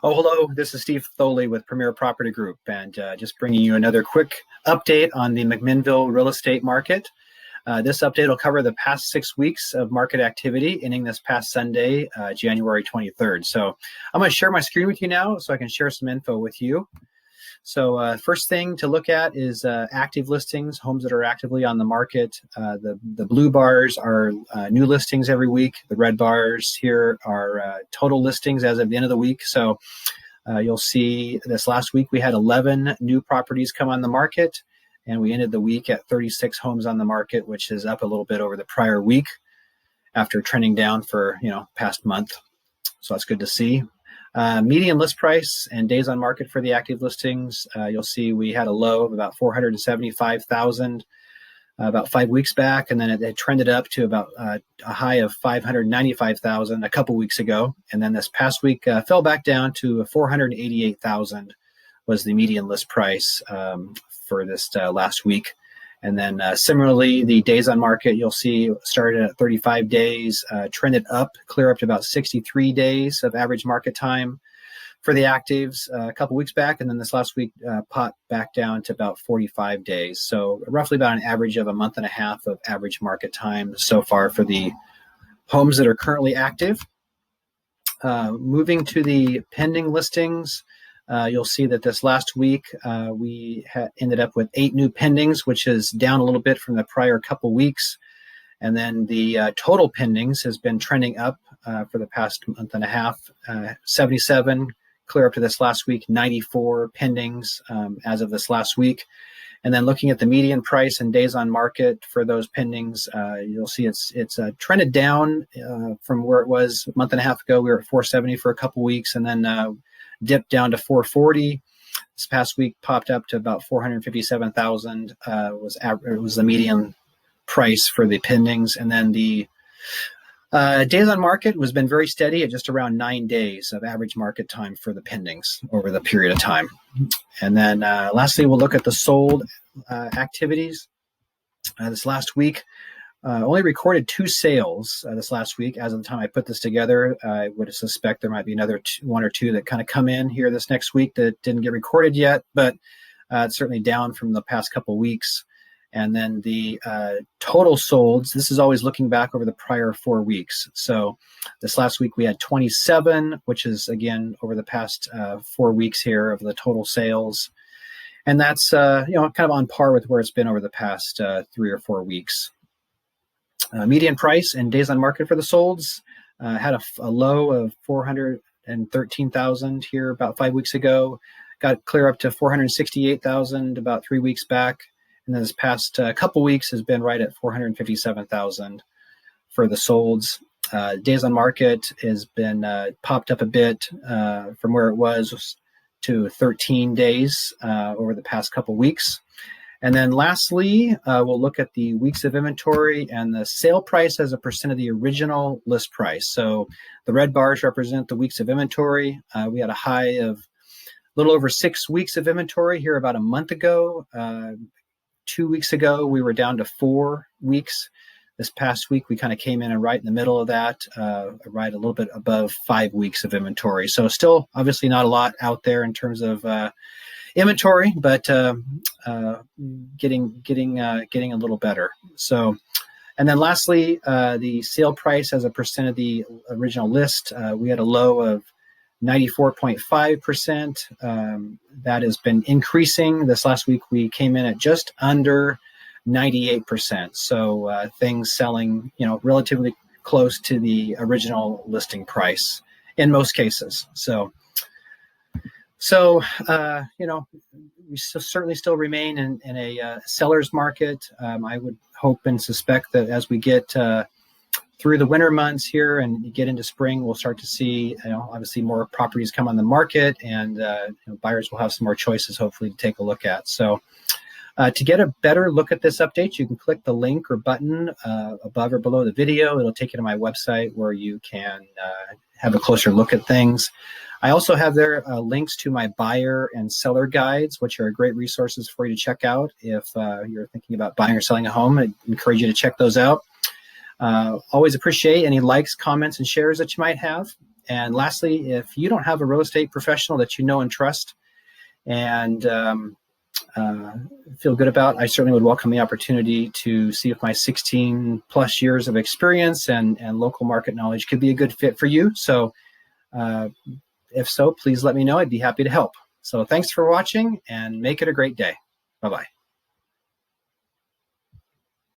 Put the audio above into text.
Oh, hello. This is Steve Thoele with Premier Property Group, and just bringing you another quick update on the McMinnville real estate market. This update will cover the past 6 weeks of market activity, ending this past Sunday, January 23rd. So I'm going to share my screen with you now so I can share some info with you. So first thing to look at is active listings, homes that are actively on the market. The blue bars are new listings every week. The red bars here are total listings as of the end of the week. So you'll see this last week we had 11 new properties come on the market, and we ended the week at 36 homes on the market, which is up a little bit over the prior week after trending down for past month. So that's good to see. Median list price and days on market for the active listings. You'll see we had a low of about 475,000 about 5 weeks back, and then it trended up to about a high of 595,000 a couple weeks ago. And then this past week fell back down to 488,000 was the median list price for this last week. And then similarly, the days on market, you'll see started at 35 days, trended up, clear up to about 63 days of average market time for the actives a couple weeks back. And then this last week popped back down to about 45 days. So roughly about an average of a month and a half of average market time so far for the homes that are currently active. Moving to the pending listings, you'll see that this last week we ended up with 8 new pendings, which is down a little bit from the prior couple weeks. And then the total pendings has been trending up for the past month and a half, 77 clear up to this last week, 94 pendings as of this last week. And then looking at the median price and days on market for those pendings, you'll see it's trended down from where it was a month and a half ago. We were at 470 for a couple weeks, and then dipped down to 440. This past week popped up to about 457,000 was the median price for the pendings. And then the days on market has been very steady at just around 9 days of average market time for the pendings over the period of time. And then lastly, we'll look at the sold activities. This last week, only recorded 2 sales this last week. As of the time I put this together, I would suspect there might be another 1 or 2 that kind of come in here this next week that didn't get recorded yet, but it's certainly down from the past couple weeks. And then the total solds, this is always looking back over the prior 4 weeks. So this last week we had 27, which is again over the past 4 weeks here of the total sales. And that's kind of on par with where it's been over the past 3 or 4 weeks. Median price and days on market for the solds had a low of 413,000 here about 5 weeks ago, got clear up to 468,000 about 3 weeks back. And then this past couple weeks has been right at 457,000 for the solds. Days on market has been popped up a bit from where it was to 13 days over the past couple weeks. And then lastly, we'll look at the weeks of inventory and the sale price as a percent of the original list price. So the red bars represent the weeks of inventory. We had a high of a little over 6 weeks of inventory here about a month ago. 2 weeks ago, we were down to 4 weeks. This past week, we kind of came in and right in the middle of that, right a little bit above 5 weeks of inventory. So still, obviously, not a lot out there in terms of inventory, but getting a little better. So, and then lastly, the sale price as a percent of the original list, we had a low of 94.5%. That has been increasing. This last week, we came in at just under 98%. So things selling, relatively close to the original listing price in most cases. So we certainly still remain in a seller's market. I would hope and suspect that as we get through the winter months here and get into spring, we'll start to see, obviously more properties come on the market, and buyers will have some more choices, hopefully, to take a look at. So to get a better look at this update, you can click the link or button above or below the video. It'll take you to my website where you can have a closer look at things. I also have there links to my buyer and seller guides, which are great resources for you to check out if you're thinking about buying or selling a home. I encourage you to check those out. Always appreciate any likes, comments, and shares that you might have. And lastly, if you don't have a real estate professional that you know and trust and feel good about, I certainly would welcome the opportunity to see if my 16 plus years of experience and local market knowledge could be a good fit for you. So if so, please let me know. I'd be happy to help. So thanks for watching and make it a great day. Bye-bye.